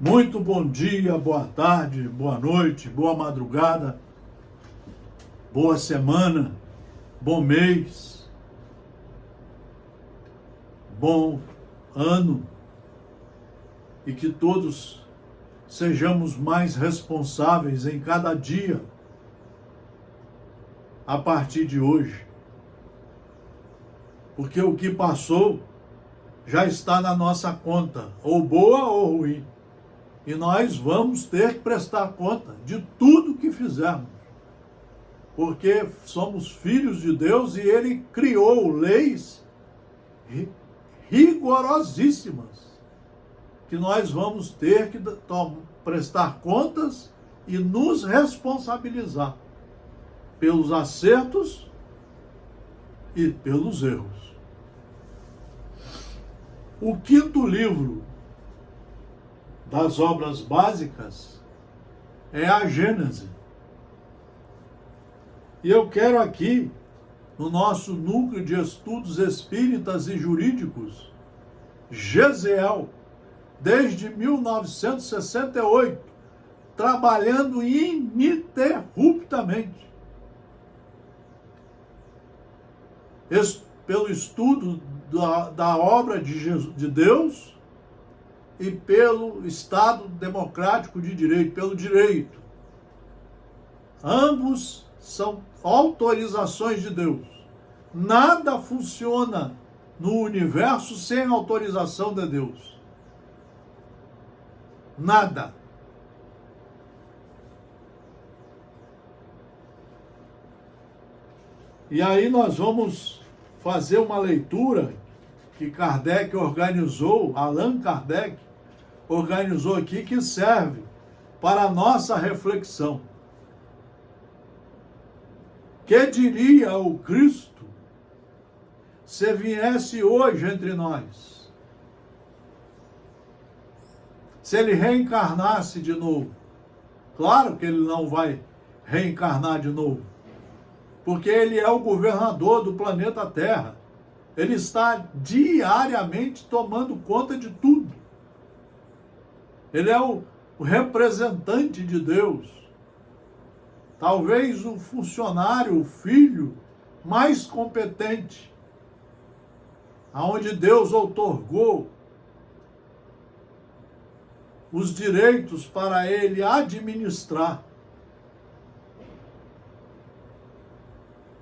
Muito bom dia, boa tarde, boa noite, boa madrugada, boa semana, bom mês, bom ano e que todos sejamos mais responsáveis em cada dia a partir de hoje. Porque o que passou já está na nossa conta, ou boa ou ruim. E nós vamos ter que prestar conta de tudo que fizermos. Porque somos filhos de Deus e Ele criou leis rigorosíssimas que nós vamos ter que prestar contas e nos responsabilizar pelos acertos e pelos erros. O quinto livro das obras básicas é a Gênese. E eu quero aqui, no nosso núcleo de estudos espíritas e jurídicos, Gesiel, desde 1968, trabalhando ininterruptamente pelo estudo da obra de Deus e pelo Estado democrático de direito, pelo direito. Ambos são autorizações de Deus. Nada funciona no universo sem autorização de Deus. Nada. E aí nós vamos fazer uma leitura que Kardec organizou, Allan Kardec organizou aqui, que serve para a nossa reflexão. Que diria o Cristo se viesse hoje entre nós? Se ele reencarnasse de novo? Claro que ele não vai reencarnar de novo, porque ele é o governador do planeta Terra. Ele está diariamente tomando conta de tudo. Ele é o representante de Deus. Talvez o funcionário, o filho mais competente, aonde Deus outorgou os direitos para ele administrar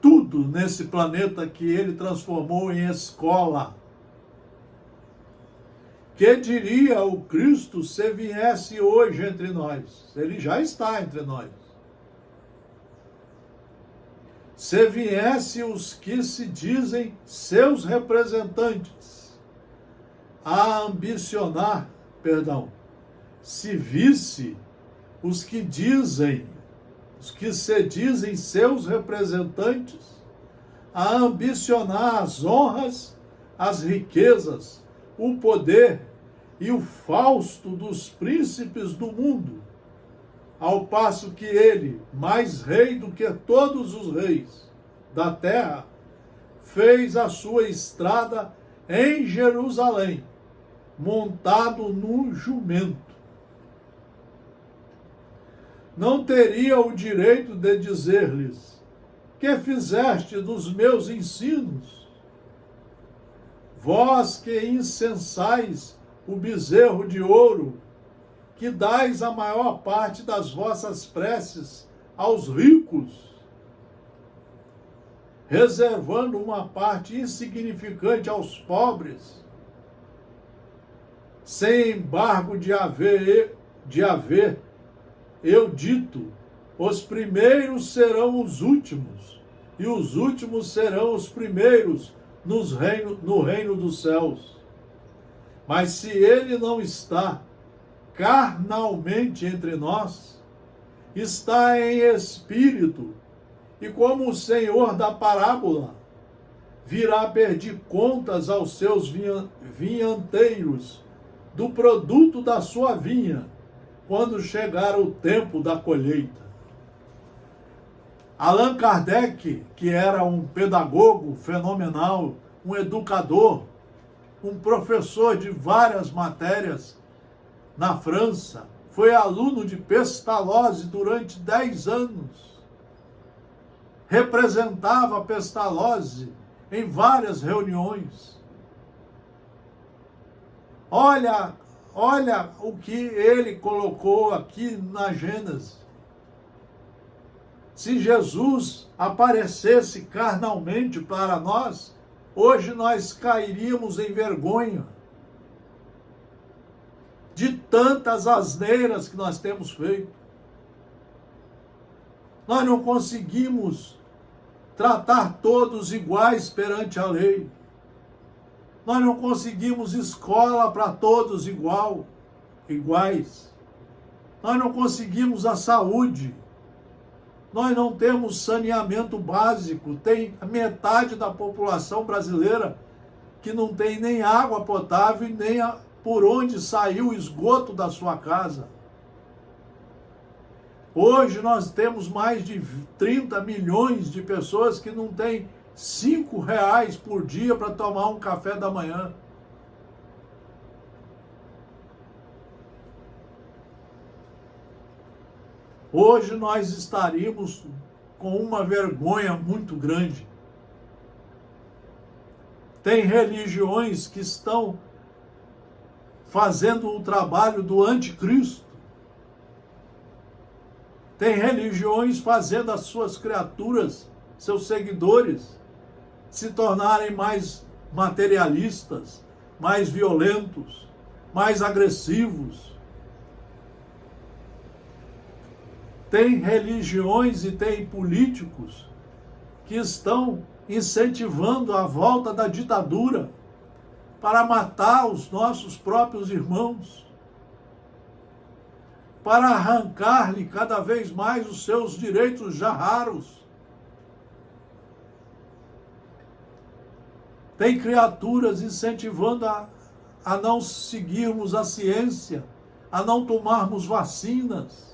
tudo nesse planeta que ele transformou em escola. Que diria o Cristo se viesse hoje entre nós? Ele já está entre nós. Se viesse os que se dizem seus representantes a ambicionar, se visse os que se dizem seus representantes a ambicionar as honras, as riquezas, o poder e o fausto dos príncipes do mundo, ao passo que ele, mais rei do que todos os reis da terra, fez a sua estrada em Jerusalém, montado num jumento. Não teria o direito de dizer-lhes: que fizeste dos meus ensinos? Vós que incensais o bezerro de ouro, que dais a maior parte das vossas preces aos ricos, reservando uma parte insignificante aos pobres, sem embargo de haver eu dito, os primeiros serão os últimos, e os últimos serão os primeiros no reino dos céus. Mas se ele não está carnalmente entre nós, está em espírito, e como o Senhor da parábola, virá pedir contas aos seus vinhanteiros do produto da sua vinha, quando chegar o tempo da colheita. Allan Kardec, que era um pedagogo fenomenal, um educador, um professor de várias matérias na França, foi aluno de Pestalozzi durante 10 anos. Representava Pestalozzi em várias reuniões. Olha o que ele colocou aqui na Gênesis. Se Jesus aparecesse carnalmente para nós, hoje nós cairíamos em vergonha de tantas asneiras que nós temos feito. Nós não conseguimos tratar todos iguais perante a lei. Nós não conseguimos escola para todos iguais. Nós não conseguimos a saúde. Nós não temos saneamento básico. Tem metade da população brasileira que não tem nem água potável e nem por onde saiu o esgoto da sua casa. Hoje nós temos mais de 30 milhões de pessoas que não têm R$ 5 por dia para tomar um café da manhã. Hoje nós estaríamos com uma vergonha muito grande. Tem religiões que estão fazendo o trabalho do anticristo. Tem religiões fazendo as suas criaturas, seus seguidores, se tornarem mais materialistas, mais violentos, mais agressivos. Tem religiões e tem políticos que estão incentivando a volta da ditadura para matar os nossos próprios irmãos, para arrancar-lhe cada vez mais os seus direitos já raros. Tem criaturas incentivando a não seguirmos a ciência, a não tomarmos vacinas.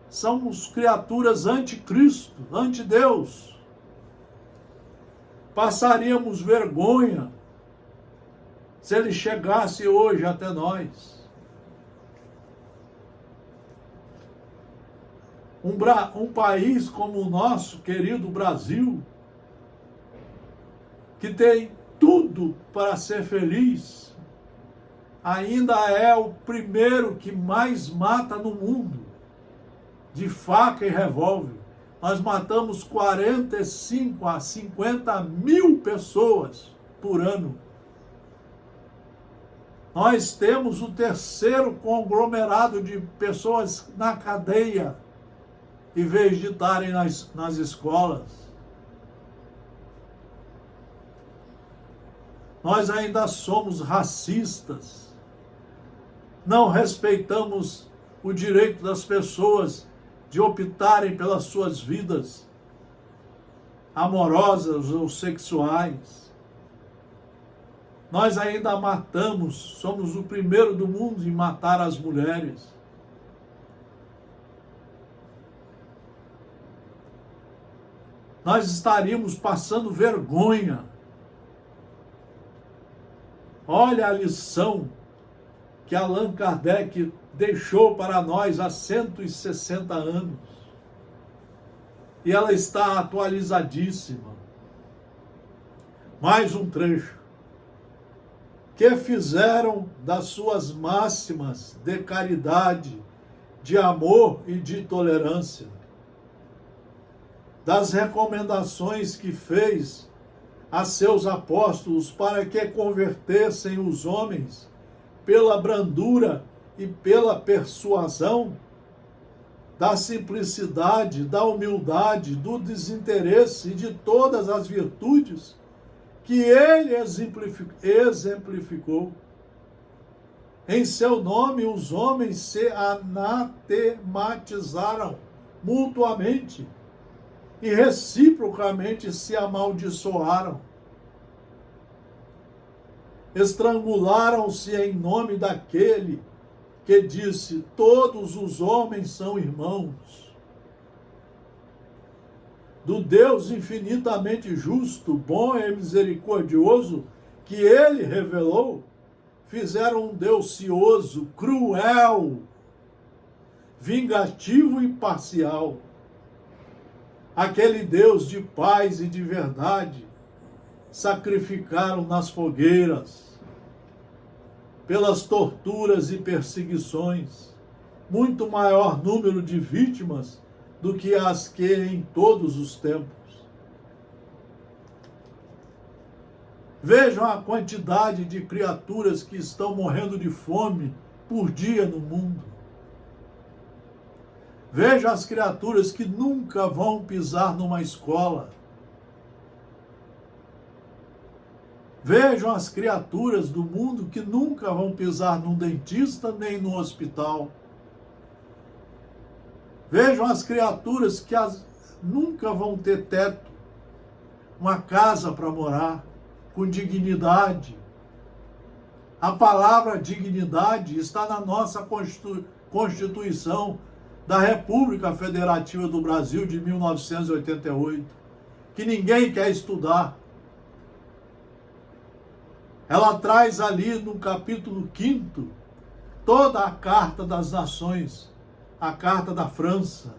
Somos criaturas anticristo, antideus. Passaríamos vergonha se ele chegasse hoje até nós. Um país como o nosso querido Brasil, que tem tudo para ser feliz, ainda é o primeiro que mais mata no mundo, de faca e revólver. Nós matamos 45 a 50 mil pessoas por ano. Nós temos o terceiro conglomerado de pessoas na cadeia, em vez de estarem nas escolas. Nós ainda somos racistas. Não respeitamos o direito das pessoas de optarem pelas suas vidas amorosas ou sexuais. Nós ainda matamos, somos o primeiro do mundo em matar as mulheres. Nós estaríamos passando vergonha. Olha a lição que Allan Kardec deixou para nós há 160 anos. E ela está atualizadíssima. Mais um trecho. Que fizeram das suas máximas de caridade, de amor e de tolerância, das recomendações que fez a seus apóstolos para que convertessem os homens pela brandura e pela persuasão, da simplicidade, da humildade, do desinteresse e de todas as virtudes que ele exemplificou. Em seu nome, os homens se anatematizaram mutuamente e reciprocamente se amaldiçoaram. Estrangularam-se em nome daquele que disse: todos os homens são irmãos. Do Deus infinitamente justo, bom e misericordioso, que ele revelou, fizeram um Deus cioso, cruel, vingativo e parcial. Aquele Deus de paz e de verdade, sacrificaram nas fogueiras, pelas torturas e perseguições, muito maior número de vítimas do que as que em todos os tempos. Vejam a quantidade de criaturas que estão morrendo de fome por dia no mundo. Vejam as criaturas que nunca vão pisar numa escola. Vejam as criaturas do mundo que nunca vão pisar num dentista nem no hospital. Vejam as criaturas que nunca vão ter teto, uma casa para morar, com dignidade. A palavra dignidade está na nossa Constituição da República Federativa do Brasil de 1988, que ninguém quer estudar. Ela traz ali no capítulo 5º toda a Carta das Nações, a Carta da França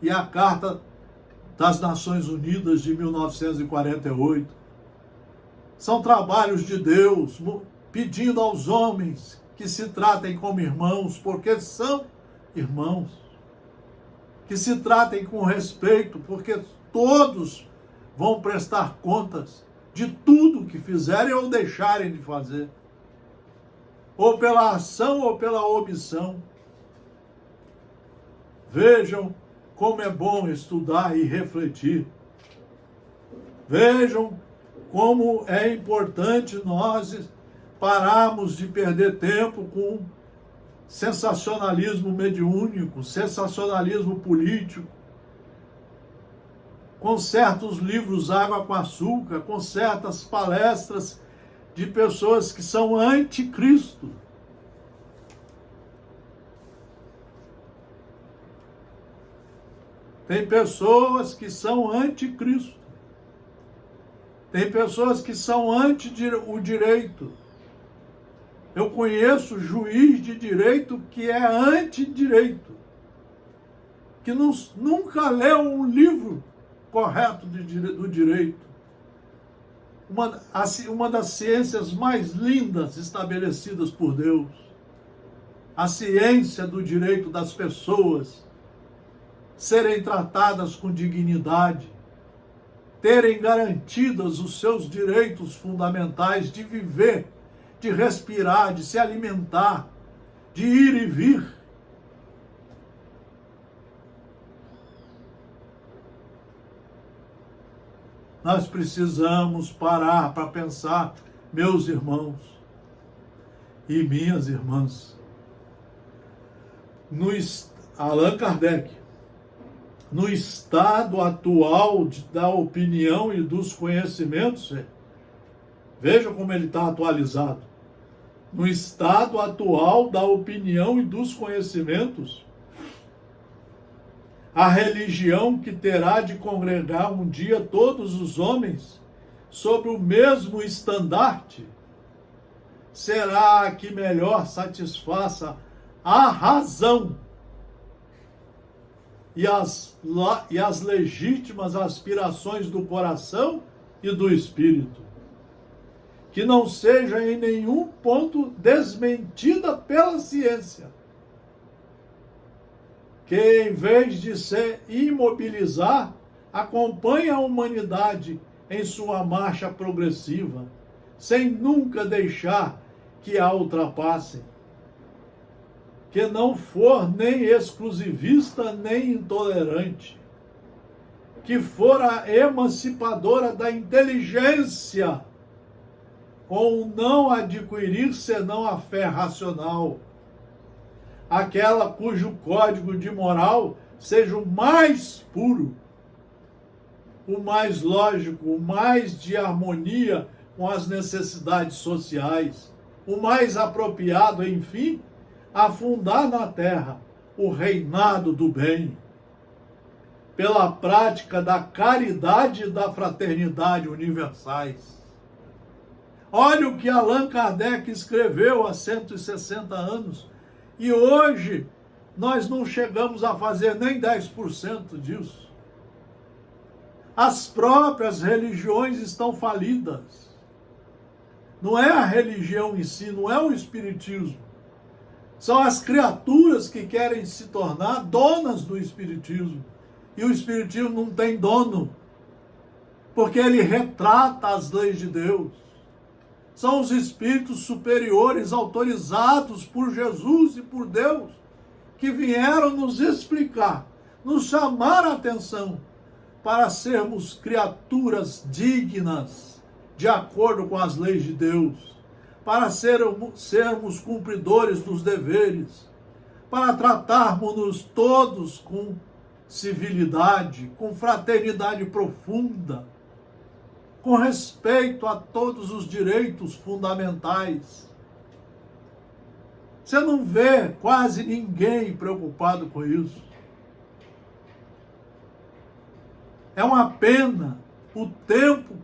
e a Carta das Nações Unidas de 1948. São trabalhos de Deus pedindo aos homens que se tratem como irmãos, porque são irmãos. Que se tratem com respeito, porque todos vão prestar contas de tudo que fizerem ou deixarem de fazer, ou pela ação ou pela omissão. Vejam como é bom estudar e refletir. Vejam como é importante nós pararmos de perder tempo com sensacionalismo mediúnico, sensacionalismo político, com certos livros água com açúcar, com certas palestras de pessoas que são anticristo. Tem pessoas que são anticristo. Tem pessoas que são anti o direito. Eu conheço juiz de direito que é antidireito, que nunca leu um livro correto do direito. Uma das ciências mais lindas estabelecidas por Deus. A ciência do direito das pessoas serem tratadas com dignidade, terem garantidos os seus direitos fundamentais de viver, de respirar, de se alimentar, de ir e vir. Nós precisamos parar para pensar, meus irmãos e minhas irmãs. Allan Kardec, no estado atual da opinião e dos conhecimentos, veja como ele está atualizado. No estado atual da opinião e dos conhecimentos, a religião que terá de congregar um dia todos os homens sob o mesmo estandarte será a que melhor satisfaça a razão e as legítimas aspirações do coração e do espírito, que não seja em nenhum ponto desmentida pela ciência, que em vez de se imobilizar, acompanhe a humanidade em sua marcha progressiva, sem nunca deixar que a ultrapassem, que não for nem exclusivista nem intolerante, que for a emancipadora da inteligência, com o não adquirir senão a fé racional, aquela cujo código de moral seja o mais puro, o mais lógico, o mais de harmonia com as necessidades sociais, o mais apropriado, enfim, a fundar na terra o reinado do bem, pela prática da caridade e da fraternidade universais. Olha o que Allan Kardec escreveu há 160 anos. E hoje nós não chegamos a fazer nem 10% disso. As próprias religiões estão falidas. Não é a religião em si, não é o espiritismo. São as criaturas que querem se tornar donas do espiritismo. E o espiritismo não tem dono, porque ele retrata as leis de Deus. São os espíritos superiores autorizados por Jesus e por Deus que vieram nos explicar, nos chamar a atenção para sermos criaturas dignas de acordo com as leis de Deus, para sermos cumpridores dos deveres, para tratarmos-nos todos com civilidade, com fraternidade profunda, com respeito a todos os direitos fundamentais. Você não vê quase ninguém preocupado com isso. É uma pena o tempo,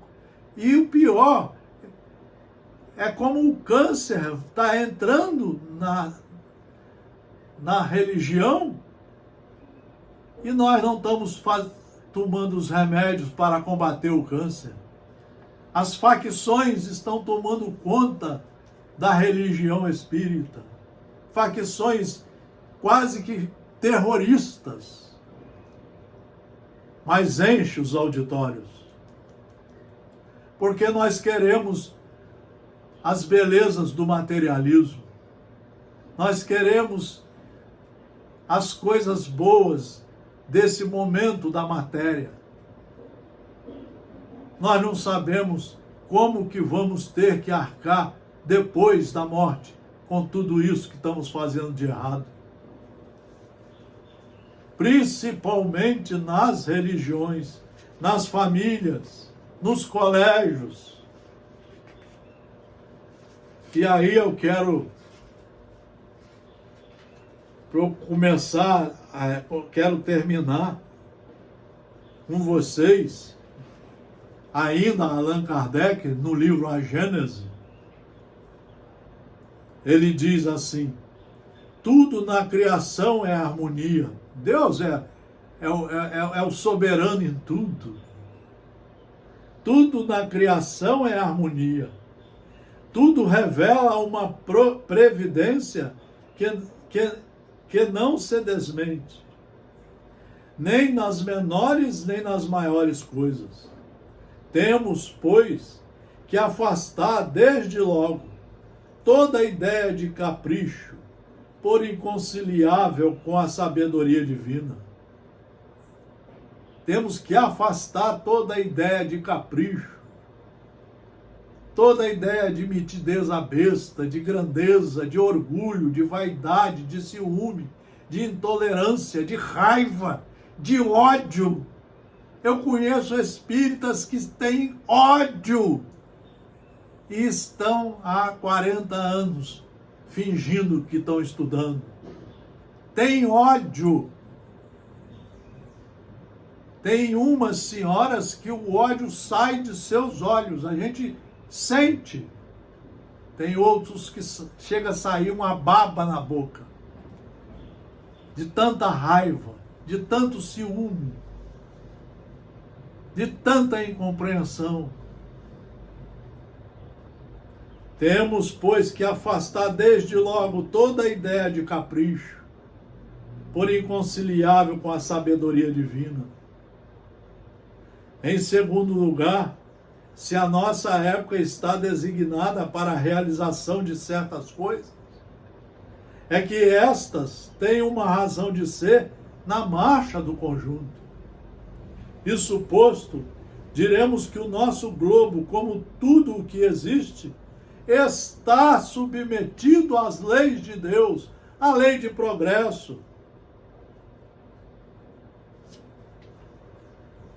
e o pior é como o câncer está entrando na religião e nós não estamos tomando os remédios para combater o câncer. As facções estão tomando conta da religião espírita. Facções quase que terroristas. Mas enche os auditórios. Porque nós queremos as belezas do materialismo. Nós queremos as coisas boas desse momento da matéria. Nós não sabemos como que vamos ter que arcar depois da morte com tudo isso que estamos fazendo de errado. Principalmente nas religiões, nas famílias, nos colégios. E aí eu quero quero terminar com vocês, ainda Allan Kardec, no livro A Gênese, ele diz assim: tudo na criação é harmonia. Deus é o soberano em tudo. Tudo na criação é harmonia. Tudo revela uma previdência que não se desmente, nem nas menores nem nas maiores coisas. Temos, pois, que afastar desde logo toda ideia de capricho, por inconciliável com a sabedoria divina. Temos que afastar toda a ideia de capricho, toda a ideia de mitidez à besta, de grandeza, de orgulho, de vaidade, de ciúme, de intolerância, de raiva, de ódio. Eu conheço espíritas que têm ódio e estão há 40 anos fingindo que estão estudando. Tem ódio. Tem umas senhoras que o ódio sai de seus olhos, a gente sente. Tem outros que chega a sair uma baba na boca, de tanta raiva, de tanto ciúme, de tanta incompreensão. Temos, pois, que afastar desde logo toda a ideia de capricho, por inconciliável com a sabedoria divina. Em segundo lugar, se a nossa época está designada para a realização de certas coisas, é que estas têm uma razão de ser na marcha do conjunto. Isso posto, diremos que o nosso globo, como tudo o que existe, está submetido às leis de Deus, à lei de progresso.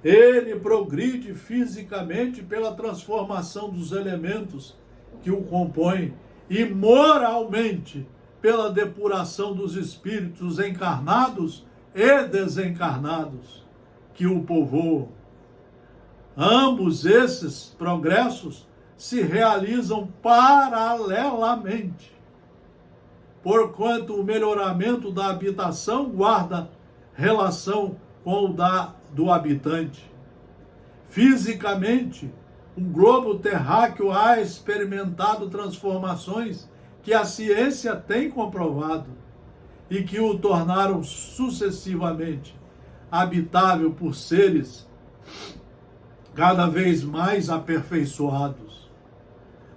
Ele progride fisicamente pela transformação dos elementos que o compõem e moralmente pela depuração dos espíritos encarnados e desencarnados que o povoam. Ambos esses progressos se realizam paralelamente, porquanto o melhoramento da habitação guarda relação com o do habitante. Fisicamente, um globo terráqueo ha experimentado transformações que a ciência tem comprovado e que o tornaram sucessivamente habitável por seres cada vez mais aperfeiçoados.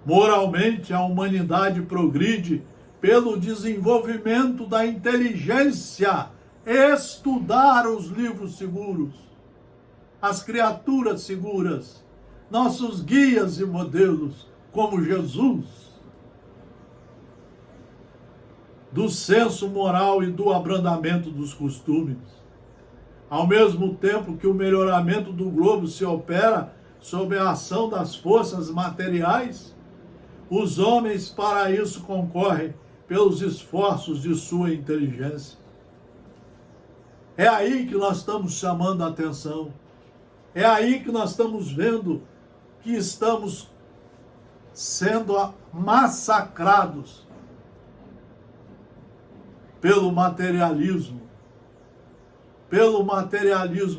Moralmente, a humanidade progride pelo desenvolvimento da inteligência, estudar os livros seguros, as criaturas seguras, nossos guias e modelos, como Jesus, do senso moral e do abrandamento dos costumes. Ao mesmo tempo que o melhoramento do globo se opera sob a ação das forças materiais, os homens para isso concorrem pelos esforços de sua inteligência. É aí que nós estamos chamando a atenção. É aí que nós estamos vendo que estamos sendo massacrados pelo materialismo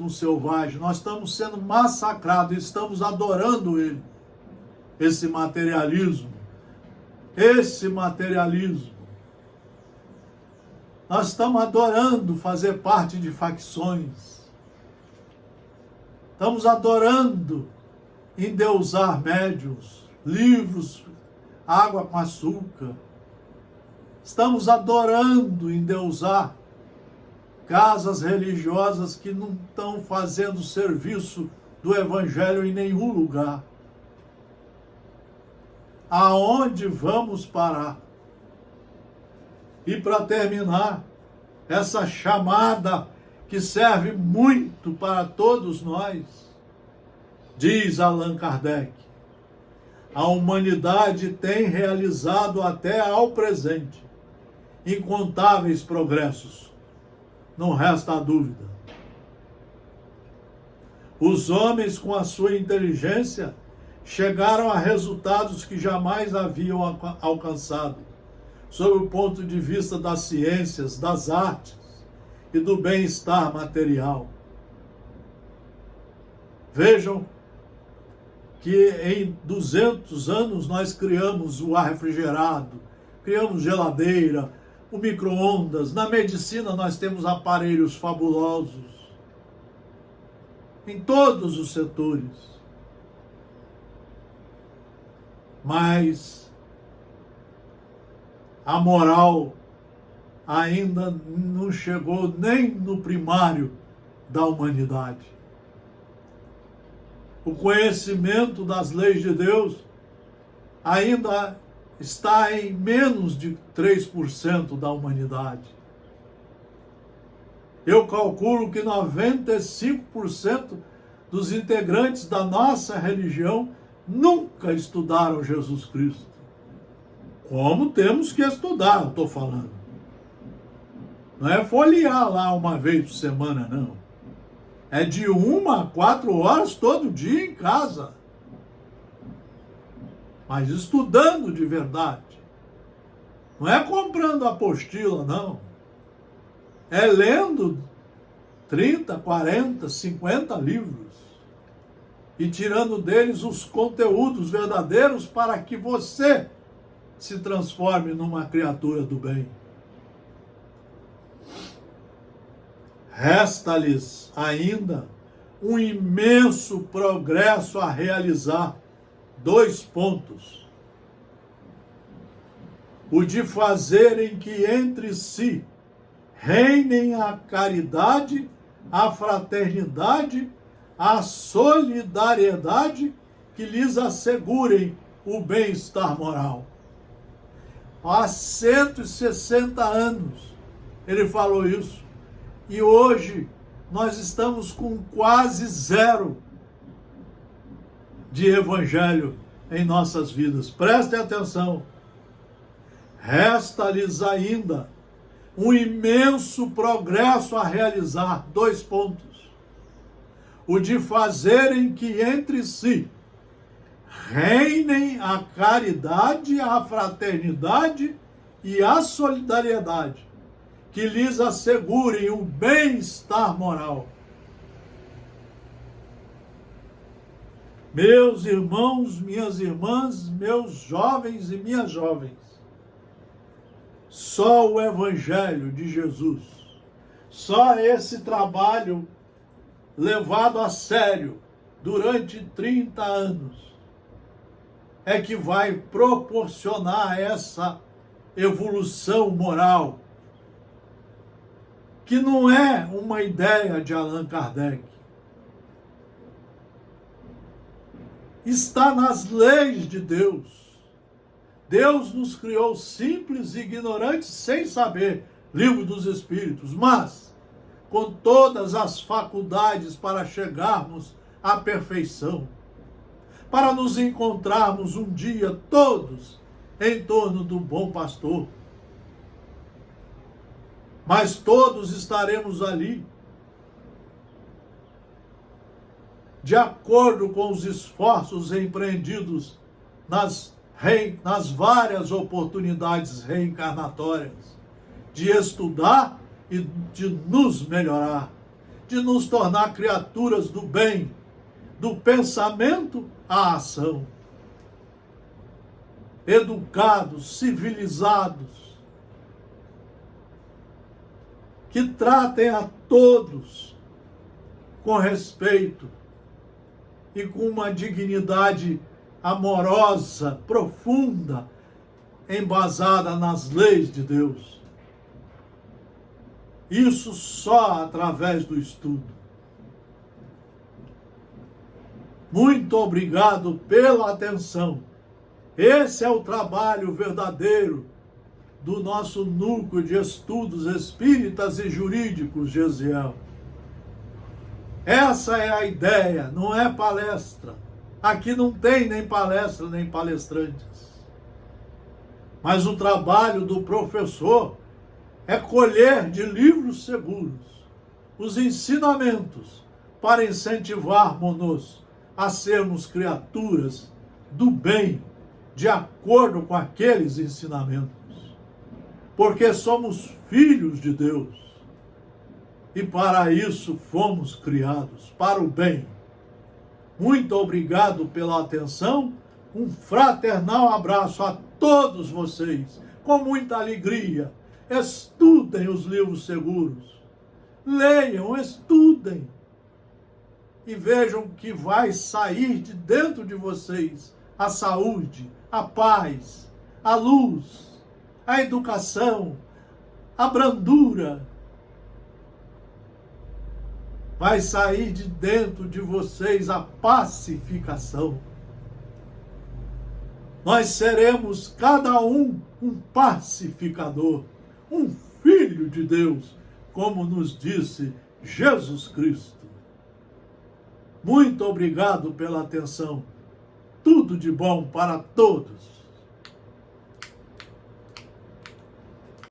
selvagem. Nós estamos sendo massacrados, estamos adorando ele, esse materialismo. Nós estamos adorando fazer parte de facções. Estamos adorando endeusar médiuns, livros, água com açúcar. Estamos adorando endeusar casas religiosas que não estão fazendo serviço do Evangelho em nenhum lugar. Aonde vamos parar? E para terminar, essa chamada que serve muito para todos nós, diz Allan Kardec, a humanidade tem realizado até ao presente incontáveis progressos, não resta dúvida. Os homens, com a sua inteligência, chegaram a resultados que jamais haviam alcançado, sob o ponto de vista das ciências, das artes e do bem-estar material. Vejam que em 200 anos nós criamos o ar refrigerado, criamos geladeira, o micro-ondas. Na medicina nós temos aparelhos fabulosos em todos os setores. Mas a moral ainda não chegou nem no primário da humanidade. O conhecimento das leis de Deus ainda está em menos de 3% da humanidade. Eu calculo que 95% dos integrantes da nossa religião nunca estudaram Jesus Cristo. Como temos que estudar, eu estou falando. Não é folhear lá uma vez por semana, não. É de 1 a 4 horas todo dia em casa. Mas estudando de verdade. Não é comprando apostila, não. É lendo 30, 40, 50 livros e tirando deles os conteúdos verdadeiros para que você se transforme numa criatura do bem. Resta-lhes ainda um imenso progresso a realizar. 2 pontos. O de fazerem que entre si reinem a caridade, a fraternidade, a solidariedade que lhes assegurem o bem-estar moral. Há 160 anos ele falou isso. E hoje nós estamos com quase 0 de evangelho em nossas vidas. Prestem atenção. Resta-lhes ainda um imenso progresso a realizar. 2 pontos. O de fazerem que entre si reinem a caridade, a fraternidade e a solidariedade, que lhes assegurem o bem-estar moral. Meus irmãos, minhas irmãs, meus jovens e minhas jovens, só o Evangelho de Jesus, só esse trabalho levado a sério durante 30 anos é que vai proporcionar essa evolução moral, que não é uma ideia de Allan Kardec. Está nas leis de Deus. Deus nos criou simples e ignorantes sem saber, Livro dos Espíritos, mas com todas as faculdades para chegarmos à perfeição, para nos encontrarmos um dia todos em torno do bom pastor. Mas todos estaremos ali de acordo com os esforços empreendidos nas várias oportunidades reencarnatórias, de estudar e de nos melhorar, de nos tornar criaturas do bem, do pensamento à ação, educados, civilizados, que tratem a todos com respeito e com uma dignidade amorosa, profunda, embasada nas leis de Deus. Isso só através do estudo. Muito obrigado pela atenção. Esse é o trabalho verdadeiro do nosso núcleo de estudos espíritas e jurídicos, Gesiel. Essa é a ideia, não é palestra. Aqui não tem nem palestra, nem palestrantes. Mas o trabalho do professor é colher de livros seguros os ensinamentos para incentivarmos-nos a sermos criaturas do bem, de acordo com aqueles ensinamentos. Porque somos filhos de Deus. E para isso fomos criados, para o bem. Muito obrigado pela atenção. Um fraternal abraço a todos vocês. Com muita alegria. Estudem os livros seguros. Leiam, estudem. E vejam que vai sair de dentro de vocês a saúde, a paz, a luz, a educação, a brandura. Vai sair de dentro de vocês a pacificação. Nós seremos cada um pacificador, um filho de Deus, como nos disse Jesus Cristo. Muito obrigado pela atenção. Tudo de bom para todos.